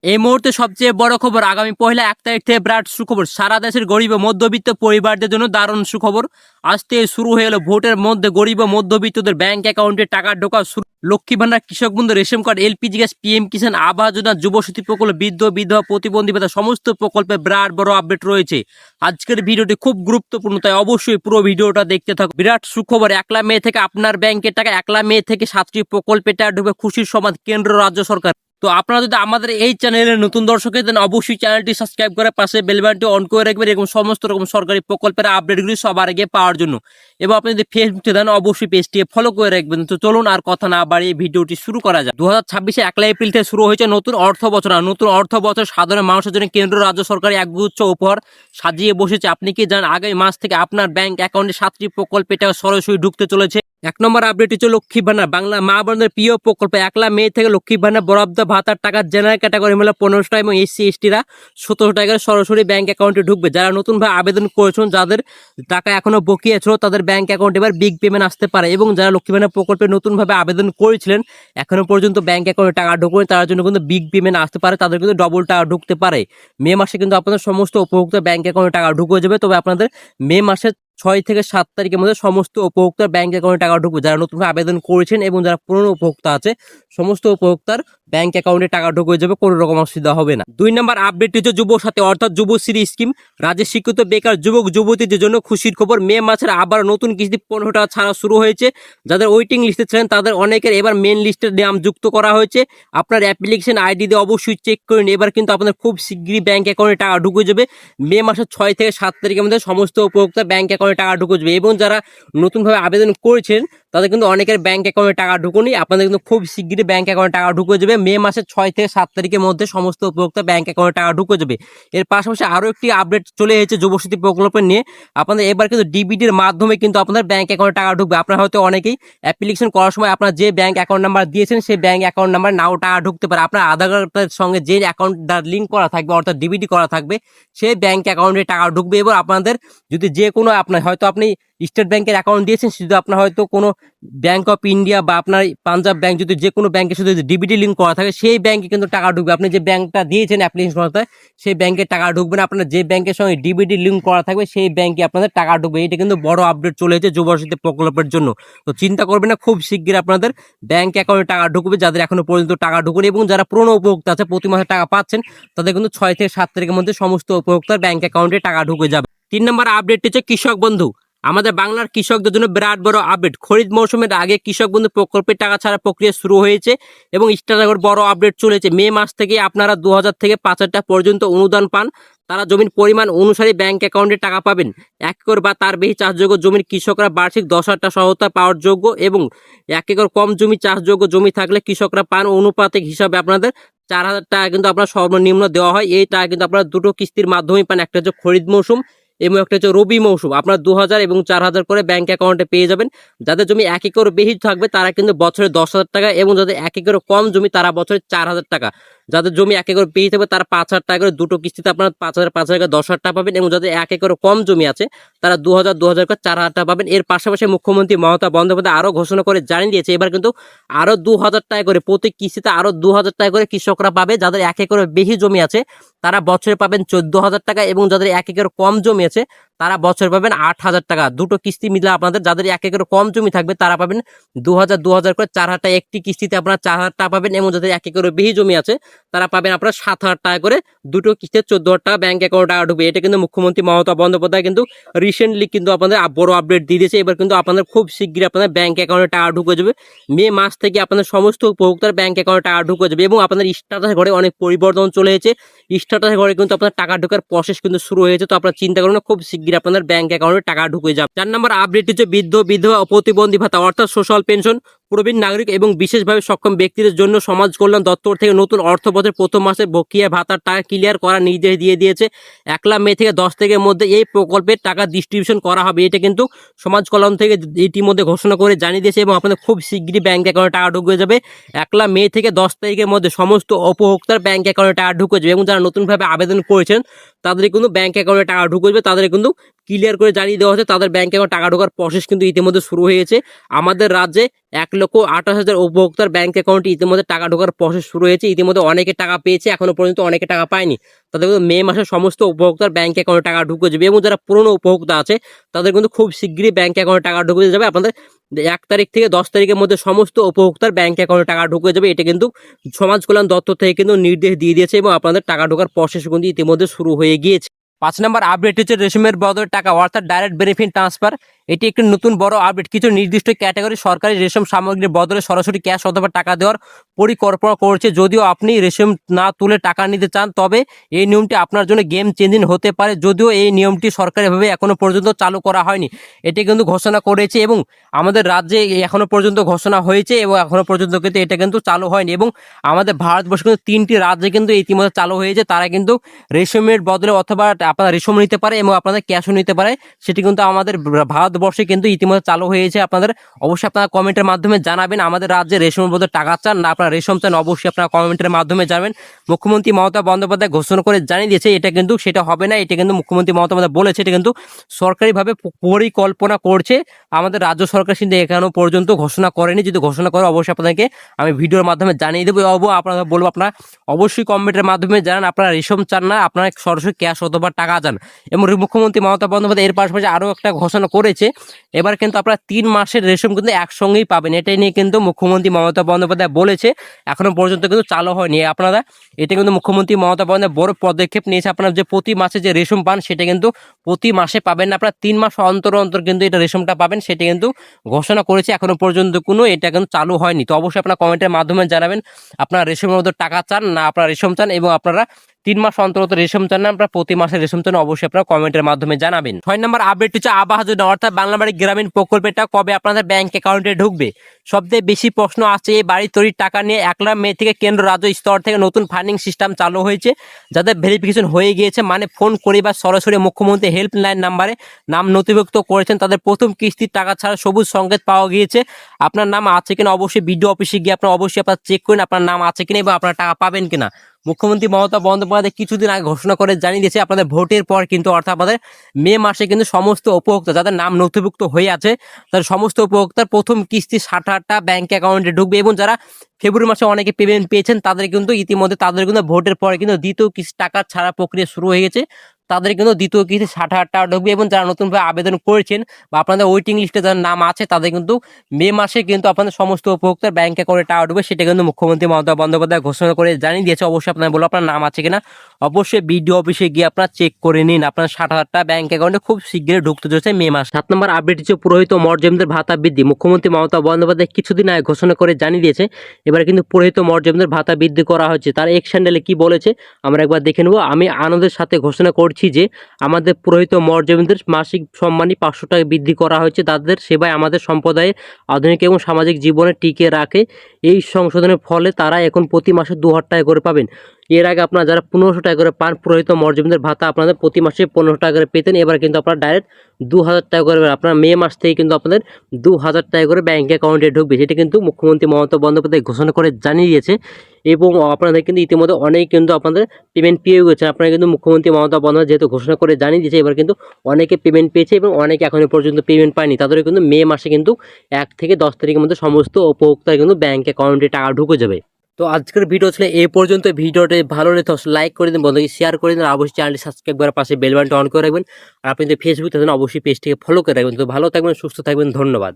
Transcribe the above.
এই মুহূর্তে সবচেয়ে বড় খবর, আগামী 1 তারিখ থেকে বিরাট সুখবর। সারা দেশের গরিব ও মধ্যবিত্ত পরিবারদের জন্য দারুণ সুখবর। আজ থেকে শুরু হয়ে গেল ভোটের মধ্যে গরিব ও মধ্যবিত্তদের ব্যাংক অ্যাকাউন্টে টাকা ঢোকা শুরু। Lakshmi Bhandar, Krishak Bandhu, ration card, LPG gas, PM Kisan, Awas Yojana, যুব শক্তি প্রকল্প, বৃদ্ধ বিধবা, প্রতিবন্ধী ভাতা সমস্ত প্রকল্পে বিরাট বড় আপডেট রয়েছে। আজকের ভিডিওটি খুব গুরুত্বপূর্ণ, তাই অবশ্যই পুরো ভিডিওটা দেখতে থাকুন। বিরাট সুখবর, 1 মে থেকে আপনার ব্যাংকের টাকা 1 মে থেকে 7টি প্রকল্পে টাকা ঢুকবে। খুশির সমাজ কেন্দ্র রাজ্য সরকার। তো আপনারা যদি আমাদের এই চ্যানেলের নতুন দর্শক দেন, অবশ্যই চ্যানেলটি সাবস্ক্রাইব করে পাশে বেল বাটনটি অন করে রাখবেন এরকম সমস্ত রকম সরকারি প্রকল্পের আপডেটগুলি সবার আগে পাওয়ার জন্য। এবং আপনি যদি ফেসবুকে দেন, অবশ্যই পেজটি ফলো করে রাখবেন। তো চলুন আর কথা না বাড়িয়ে ভিডিওটি শুরু করা যায়। 2026 1 এপ্রিল থেকে শুরু হয়েছে নতুন অর্থ বছর। আর নতুন অর্থ বছর সাধারণ মানুষের জন্য কেন্দ্র রাজ্য সরকারি একগুচ্ছ উপহার সাজিয়ে বসেছে। আপনি কি জানেন আগামী মাস থেকে আপনার ব্যাংক অ্যাকাউন্টে 7টি প্রকল্পে টাকা সরাসরি ঢুকতে চলেছে। 1 নম্বর আপডেট হচ্ছে লক্ষ্মী ভান্ডার। বাংলা মা বোনদের প্রিয় প্রকল্প। 1 মে থেকে লক্ষ্মী ভান্ডার বরাদ্দ ভাতার টাকা জেনারেল ক্যাটাগরি হলো 1500 টাকা এবং এসসি এসটিরা 1700 টাকা সরাসরি ব্যাংক অ্যাকাউন্টে ঢুকবে। যারা নতুনভাবে আবেদন করেছেন, যাদের টাকা এখনো বকিয়া ছিল, তাদের ব্যাংক অ্যাকাউন্টে এবার বিগ পেমেন্ট আসতে পারে। এবং যারা লক্ষ্মী ভান্ডার প্রকল্পে নতুনভাবে আবেদন করেছিলেন, এখনো পর্যন্ত ব্যাংক অ্যাকাউন্টে টাকা ঢুকবে, তার জন্য কিন্তু বিগ পেমেন্ট আসতে পারে, তাদের কিন্তু ডবল টাকা ঢুকতে পারে। মে মাসে কিন্তু আপনাদের সমস্ত উপভোক্তা ব্যাংক অ্যাকাউন্টে টাকা ঢুকে যাবে। তবে আপনাদের মে মাসের 6 থেকে 7 তারিখের মধ্যে সমস্ত উপভোক্তার ব্যাংক অ্যাকাউন্টে টাকা ঢুকবে। যারা নতুনভাবে আবেদন করেছেন এবং যারা পুরনো উপভোক্তা আছে, সমস্ত উপভোক্তার ব্যাংক অ্যাকাউন্টে টাকা ঢুকে যাবে, কোনো রকম অসুবিধা হবে না। 2 নম্বর আপডেট হচ্ছে যুব সাথী অর্থাৎ যুবশ্রী স্কিম। রাজ্যের শিক্ষিত বেকার যুবক যুবতীদের জন্য খুশির খবর। মে মাসের আবার নতুন কিস্তি 15 টাকা ছাড়া শুরু হয়েছে। যাদের ওয়েটিং লিস্টে ছিলেন, তাদের অনেকের এবার মেন লিস্টের নাম যুক্ত করা হয়েছে। আপনার অ্যাপ্লিকেশন আইডি দিয়ে অবশ্যই চেক করে নিন। এবার কিন্তু আপনাদের খুব শীঘ্রই ব্যাংক অ্যাকাউন্টে টাকা ঢুকে যাবে। মে মাসের 6 থেকে 7 তারিখের মধ্যে সমস্ত উপভোক্তা ব্যাংক অ্যাকাউন্টে টাকা ঢুকে যাবে। এবং যারা নতুনভাবে আবেদন করেছেন, তাদের কিন্তু অনেকের ব্যাংক অ্যাকাউন্টে টাকা ঢুকুনি। আপনাদের কিন্তু খুব শীঘ্রই ব্যাংক অ্যাকাউন্টে টাকা ঢুকে যাবে। মে মাসের 6 থেকে 7 তারিখের মধ্যে সমস্ত উপভোক্তা ব্যাংক অ্যাকাউন্টে টাকা ঢুকে যাবে। এর পাশাপাশি আরও একটি আপডেট চলে এসেছে যুবশক্তি প্রকল্পের নিয়ে। আপনাদের এবার কিন্তু ডিবিটির মাধ্যমে কিন্তু আপনাদের ব্যাংক অ্যাকাউন্টে টাকা ঢুকবে। আপনারা হয়তো অনেকেই অ্যাপ্লিকেশন করার সময় আপনার যে ব্যাংক অ্যাকাউন্ট নাম্বার দিয়েছেন, সেই ব্যাংক অ্যাকাউন্ট নাম্বার নাও টাকা ঢুকতে পারে। আপনার আধার কার্ডের সঙ্গে যে অ্যাকাউন্টটা লিঙ্ক করা থাকবে, অর্থাৎ ডিবিটি করা থাকবে, সেই ব্যাংক অ্যাকাউন্টে টাকা ঢুকবে। এবং আপনাদের যদি যে কোনো আপনার হয়তো আপনি স্টেট ব্যাংকের অ্যাকাউন্ট দিয়েছেন, শুধু আপনার হয়তো কোনো ব্যাংক অফ ইন্ডিয়া বা আপনার পাঞ্জাব ব্যাংক, যদি যে কোনো ব্যাংকের সাথে ডিবিটি লিঙ্ক করা থাকে, সেই ব্যাংকে কিন্তু টাকা ঢুকবে। আপনি যে ব্যাংকটা দিয়েছেন অ্যাপ্লিকেশন করতে, সেই ব্যাংকে টাকা ঢুকবে না। আপনার যে ব্যাংকের সঙ্গে ডিবিটি লিঙ্ক করা থাকবে, সেই ব্যাংকে আপনাদের টাকা ঢুকবে। এটা কিন্তু বড় আপডেট চলে এসেছে যুবশক্তি প্রকল্পের জন্য। তো চিন্তা করবেন না, খুব শীঘ্রই আপনাদের ব্যাংক অ্যাকাউন্টে টাকা ঢুকবে, যাদের এখনো পর্যন্ত টাকা ঢুকুনি। এবং যারা পুরনো উপভোক্তা আছে, প্রতি মাসে টাকা পাচ্ছেন, তাদের কিন্তু 6 থেকে 7 তারিখের মধ্যে সমস্ত উপভোক্তার ব্যাংক অ্যাকাউন্টে টাকা ঢুকে যাবে। 3 নম্বর আপডেট হচ্ছে কৃষক বন্ধু। আমাদের বাংলার কৃষকদের জন্য বিরাট বড় আপডেট। খরিদ মৌসুমের আগে কৃষক বন্ধু প্রকল্পের টাকা ছাড়া প্রক্রিয়া শুরু হয়েছে এবং স্টার্টার বড় আপডেট চলেছে। মে মাস থেকে আপনারা 2000 থেকে 5000 টাকা পর্যন্ত অনুদান পান। তারা জমির পরিমাণ অনুসারে ব্যাংক অ্যাকাউন্টে টাকা পাবেন। 1 একর বা তার বেশি চাষযোগ্য জমির কৃষকরা বার্ষিক 10,000 টাকা সহায়তা পাওয়ার যোগ্য। এবং 1 একর কম জমি চাষযোগ্য জমি থাকলে কৃষকরা পান অনুপাতিক হিসাবে আপনাদের 4000 টাকা কিন্তু আপনার সর্বনিম্ন দেওয়া হয়। এই টাকা কিন্তু আপনারা দুটো কিস্তির মাধ্যমেই পান। একটা হচ্ছে খরিদ মৌসুম এবং একটা হচ্ছে রবি মৌসুম। আপনার 2000 এবং 4000 করে ব্যাংক অ্যাকাউন্টে পেয়ে যাবেন। যাদের জমি 1 একর বেশি থাকবে, তারা কিন্তু বছরে 10,000 টাকা, এবং যাদের 1 একর কম জমি, তারা বছরে 4000 টাকা। যাদের জমি 1 একর বেশি থাকবে, তারা 5000 টাকা করে দুটো কিস্তিতে আপনার 5000 5000 করে 10,000 টাকা পাবেন। এবং যাদের 1 একর কম জমি আছে, তারা 2000 করে 4000 টাকা পাবেন। এর পাশাপাশি মুখ্যমন্ত্রী মমতা বন্দ্যোপাধ্যায় আরো ঘোষণা করে জানিয়ে দিয়েছে, এবার কিন্তু আরো 2000 টাকা করে প্রতি কিস্তিতে আরো 2000 টাকা করে কৃষকরা পাবে। যাদের 1 একরের বেশি জমি আছে, তারা বছরে পাবেন 14,000 টাকা। এবং যাদের 1 একর কম জমি আছে, তারা বছর পাবেন 8,000 টাকা। দুটো কিস্তি মিলে আপনাদের, যাদের 1 একর কম জমি থাকবে, তারা পাবেন 2000 করে 4,000 টাকা। একটি কিস্তিতে আপনারা 4,000 টাকা পাবেন। এবং যাদের 1 একর বেশি জমি আছে, তারা পাবেন আপনারা 7,000 টাকা করে। দুটো কিস্তিতে 14,000 টাকা ব্যাংক অ্যাকাউন্টে টাকা ঢুকবে। এটা কিন্তু মুখ্যমন্ত্রী মমতা বন্দ্যোপাধ্যায় কিন্তু রিসেন্টলি কিন্তু আপনাদের বড় আপডেট দিয়ে দিয়েছে। এবার কিন্তু আপনাদের খুব শীঘ্রই আপনাদের ব্যাংক অ্যাকাউন্টে টাকা ঢুকে যাবে। মে মাস থেকে আপনাদের সমস্ত উপভোক্তার ব্যাংক অ্যাকাউন্টে টাকা ঢুকে যাবে। এবং আপনাদের স্ট্যাটাস ঘরে অনেক পরিবর্তন চলে এসেছে। স্ট্যাটাস ঘরে কিন্তু আপনার টাকা ঢোকার প্রসেস কিন্তু শুরু হয়েছে। তো আপনারা চিন্তা করুন, খুব শীঘ্রই আপনাদের ব্যাংক অ্যাকাউন্টে টাকা ঢুকে যাবে। 4 নম্বর আপডেট হচ্ছে বৃদ্ধ বিধবা ও প্রতিবন্ধী ভাতা অর্থাৎ সোশ্যাল পেনশন। প্রবীণ নাগরিক এবং বিশেষভাবে সক্ষম ব্যক্তিদের জন্য সমাজ কল্যাণ দপ্তর থেকে নতুন অর্থ বছরের প্রথম মাসে বকেয়া ভাতার টাকা ক্লিয়ার করার নির্দেশ দিয়ে দিয়েছে। 1 মে থেকে 10 তারিখের মধ্যে এই প্রকল্পের টাকা ডিস্ট্রিবিউশন করা হবে। এটা কিন্তু সমাজ কল্যাণ থেকে ইতিমধ্যে ঘোষণা করে জানিয়ে দিয়েছে। এবং আপনাদের খুব শীঘ্রই ব্যাংক অ্যাকাউন্টে টাকা ঢুকে যাবে। 1 মে থেকে 10 তারিখের মধ্যে সমস্ত উপভোক্তার ব্যাংক অ্যাকাউন্টে টাকা ঢুকে যাবে। এবং যারা নতুনভাবে আবেদন করেছেন, তাদের কিন্তু ব্যাংক অ্যাকাউন্টে টাকা ঢুকে যাবে। তাদের কিন্তু ক্লিয়ার করে জানিয়ে দেওয়া হচ্ছে, তাদের ব্যাংক অ্যাকাউন্টে টাকা ঢোকার প্রসেস কিন্তু ইতিমধ্যে শুরু হয়েছে। আমাদের রাজ্যে 1,28,000 উপভোক্তার ব্যাংক অ্যাকাউন্টে ইতিমধ্যে টাকা ঢোকার প্রসেস শুরু হয়েছে। ইতিমধ্যে অনেকে টাকা পেয়েছে, এখনো পর্যন্ত অনেকে টাকা পায়নি। তাদের কিন্তু মে মাসে সমস্ত উপভোক্তার ব্যাংক অ্যাকাউন্টে টাকা ঢুকে যাবে এবং যারা পুরনো উপভোক্তা আছে তাদের কিন্তু খুব শীঘ্রই ব্যাংক অ্যাকাউন্টে টাকা ঢুকে যাবে। আপনাদের 1 তারিখ থেকে 10 তারিখের মধ্যে সমস্ত উপভোক্তার ব্যাংক অ্যাকাউন্টে টাকা ঢুকে যাবে। এটা কিন্তু সমাজ কল্যাণ দপ্তর থেকে কিন্তু নির্দেশ দিয়ে দিয়েছে এবং আপনাদের টাকা ঢোকার প্রসেস কিন্তু ইতিমধ্যে শুরু হয়ে গিয়েছে। 5 নম্বর আপডেট হচ্ছে রেশমের বদলে টাকা অর্থাৎ ডাইরেক্ট বেনিফিট ট্রান্সফার। এটি একটি নতুন বড় আপডেট। কিছু নির্দিষ্ট ক্যাটাগরি সরকারি রেশম সামগ্রীর বদলে সরাসরি ক্যাশ অথবা টাকা দেওয়ার পরিকল্পনা করছে। যদিও আপনি রেশম না তুলে টাকা নিতে চান, তবে এই নিয়মটি আপনার জন্য গেম চেঞ্জিং হতে পারে। যদিও এই নিয়মটি সরকারিভাবে এখনো পর্যন্ত চালু করা হয়নি, এটি কিন্তু ঘোষণা করেছে এবং আমাদের রাজ্যে এখনো পর্যন্ত ঘোষণা হয়েছে এবং এখনো পর্যন্ত কিন্তু এটা কিন্তু চালু হয়নি। এবং আমাদের ভারতবর্ষে কিন্তু 3টি রাজ্যে কিন্তু ইতিমধ্যে চালু হয়েছে। তারা কিন্তু রেশমের বদলে অথবা আপনারা রেশম নিতে পারে এবং আপনাদের ক্যাশও নিতে পারে। সেটি কিন্তু আমাদের ভারতবর্ষে কিন্তু ইতিমধ্যে চালু হয়েছে। আপনাদের অবশ্যই আপনারা কমেন্টের মাধ্যমে জানাবেন আমাদের রাজ্যে রেশমের বদলে টাকা চান না আপনারা রেশম চান, অবশ্যই আপনারা কমেন্টের মাধ্যমে জানাবেন। মুখ্যমন্ত্রী মমতা বন্দ্যোপাধ্যায় ঘোষণা করে জানিয়ে দিয়েছে এটা কিন্তু সেটা হবে না। এটা কিন্তু মুখ্যমন্ত্রী মমতা বন্দ্যোপাধ্যায় বলেছে এটা কিন্তু সরকারিভাবে পরিকল্পনা করছে। আমাদের রাজ্য সরকার কিন্তু এখনো পর্যন্ত ঘোষণা করেনি। যদি ঘোষণা করে অবশ্যই আপনাদেরকে আমি ভিডিওর মাধ্যমে জানিয়ে দেবো। আপনারা বলবো আপনারা অবশ্যই কমেন্টের মাধ্যমে জানান আপনারা রেশম চান না আপনারা সরাসরি ক্যাশ অথবা টাকা চান। এবং মুখ্যমন্ত্রী মমতা বন্দ্যোপাধ্যায় এর পাশাপাশি আরও একটা ঘোষণা করেছে, এবার কিন্তু আপনারা 3 মাসের রেশম কিন্তু একসঙ্গেই পাবেন। এটাই নিয়ে কিন্তু মুখ্যমন্ত্রী মমতা বন্দ্যোপাধ্যায় বলেছে, এখনো পর্যন্ত কিন্তু চালু হয়নি। আপনারা এটা কিন্তু মুখ্যমন্ত্রী মমতা বন্দ্যোপাধ্যায় বড় পদক্ষেপ নিয়েছে। আপনারা যে প্রতি মাসে যে রেশম পান সেটা কিন্তু প্রতি মাসে পাবেন না, আপনারা 3 মাস অন্তর অন্তর কিন্তু এটা রেশমটা পাবেন, সেটা কিন্তু ঘোষণা করেছে। এখনো পর্যন্ত কোনো এটা কিন্তু চালু হয়নি। তো অবশ্যই আপনারা কমেন্টের মাধ্যমে জানাবেন আপনারা রেশমের মধ্যে টাকা চান না আপনারা রেশম চান এবং আপনারা 3 মাস অন্তর রেশম চান না আপনারা প্রতি মাসে রেশম চান, অবশ্যই আপনারা কমেন্টের মাধ্যমে জানাবেন। 6 নম্বর আপডেট হচ্ছে আবাস যোজনা অর্থাৎ বাংলা বাড়ি গ্রামীণ প্রকল্পটা কবে আপনাদের ব্যাংক অ্যাকাউন্টে ঢুকবে। সবচেয়ে বেশি প্রশ্ন আসছে এই বাড়ি তৈরির টাকা নিয়ে। 1 মে থেকে কেন্দ্র রাজ্য স্তর থেকে নতুন ফান্ডিং সিস্টেম চালু হয়েছে। যাদের ভেরিফিকেশন হয়ে গিয়েছে মানে ফোন করে বা সরাসরি মুখ্যমন্ত্রী হেল্পলাইন নাম্বারে নাম নথিভুক্ত করেছেন, তাদের প্রথম কিস্তির টাকা ছাড়া সবুজ সংকেত পাওয়া গিয়েছে। আপনার নাম আছে কিনা অবশ্যই বিডিও অফিসে গিয়ে আপনারা অবশ্যই আপনারা চেক করুন আপনার নাম আছে কিনা এবং আপনারা টাকা পাবেন কিনা। মুখ্যমন্ত্রী মমতা বন্দ্যোপাধ্যায় কিছুদিন আগে ঘোষণা করে জানিয়ে দিয়েছে আপনাদের ভোটের পর কিন্তু অর্থাৎ আমাদের মে মাসে কিন্তু সমস্ত উপভোক্তা যাদের নাম নথিভুক্ত হয়ে আছে তাদের সমস্ত উপভোক্তার প্রথম কিস্তি 60,000 ব্যাংক অ্যাকাউন্টে ঢুকবে। এবং যারা ফেব্রুয়ারি মাসে অনেকে পেমেন্ট পেয়েছেন তাদের কিন্তু ইতিমধ্যে তাদের কিন্তু ভোটের পরে কিন্তু দ্বিতীয় কিস্তি টাকা ছাড়া প্রক্রিয়া শুরু হয়ে গেছে। তাদের কিন্তু দ্বিতীয় কিস্তি 60,000 টাকা ঢুকবে এবং যারা নতুনভাবে আবেদন করেছেন বা আপনাদের ওয়েটিং লিস্টে যাদের নাম আছে তাদের কিন্তু মে মাসে কিন্তু আপনাদের সমস্ত উপভোক্তার ব্যাংক অ্যাকাউন্টে টাকা ঢুকবে। সেটা কিন্তু মুখ্যমন্ত্রী মমতা বন্দ্যোপাধ্যায় ঘোষণা করে জানিয়ে দিয়েছে। অবশ্যই আপনারা বলো আপনার নাম আছে কিনা অবশ্যই বিডিও অফিসে গিয়ে আপনারা চেক করে নিন আপনার 60,000 টাকা ব্যাংক অ্যাকাউন্টে খুব শীঘ্রই ঢুকতে চলেছে মে মাস। 7 নম্বর আপডেট হচ্ছে পুরোহিত মর্যাদাদের ভাতা বৃদ্ধি। মুখ্যমন্ত্রী মমতা বন্দ্যোপাধ্যায় কিছুদিন আগে ঘোষণা করে জানিয়ে দিয়েছে এবার কিন্তু পুরোহিত মর্যাদাদের ভাতা বৃদ্ধি করা হচ্ছে। তার এক স্যান্ডেলে কি বলেছে আমরা একবার দেখে নেব। আমি আনন্দের সাথে ঘোষণা করছি যে আমাদের পুরোহিত মর্যাদাদের মাসিক সম্মানী 500 টাকা বৃদ্ধি করা হয়েছে। তাদের সেবায় আমাদের সম্প্রদায়ের আধুনিক এবং সামাজিক জীবনে টিকে রাখে। এই সংশোধনের ফলে তারা এখন প্রতি মাসে 2,000 টাকা করে পাবেন। এর আগে আপনারা যারা 1500 টাকা করে পান পুরোহিত মর্যাদাদের ভাতা আপনাদের প্রতি মাসে 1500 টাকা করে পেতেন, এবার কিন্তু আপনারা ডাইরেক্ট 2,000 টাকা করে আপনারা মে মাস থেকে কিন্তু আপনাদের 2,000 টাকা করে ব্যাংক অ্যাকাউন্টে ঢুকবে। সেটা কিন্তু মুখ্যমন্ত্রী মমতা বন্দ্যোপাধ্যায় ঘোষণা করে জানিয়ে দিয়েছে এবং আপনাদের কিন্তু ইতিমধ্যে অনেক কিন্তু আপনাদের পেমেন্ট পেয়ে গেছেন। আপনারা কিন্তু মুখ্যমন্ত্রী মমতা বন্দ্যোপাধ্যায় যেহেতু ঘোষণা করে জানিয়ে দিয়েছে এবার কিন্তু অনেকে পেমেন্ট পেয়েছে এবং অনেকে এখনো পর্যন্ত পেমেন্ট পায়নি। তাদের কিন্তু মে মাসে কিন্তু 1 থেকে 10 তারিখের মধ্যে সমস্ত উপভোক্তার কিন্তু ব্যাংক অ্যাকাউন্টে টাকা ঢুকে যাবে। তো আজকের ভিডিও ছিল এই পর্যন্ত। ভিডিওটি ভালো লাগলে তো লাইক করে দিন, বন্ধুকে শেয়ার করে দিন, আর অবশ্যই চ্যানেলটি সাবস্ক্রাইব করার পাশে বেল বাটনটা অন করে রাখবেন। আর আপনি যদি ফেসবুক থাকেন অবশ্যই পেজটিকে ফলো করে রাখবেন। তো ভালো থাকবেন, সুস্থ থাকবেন, ধন্যবাদ।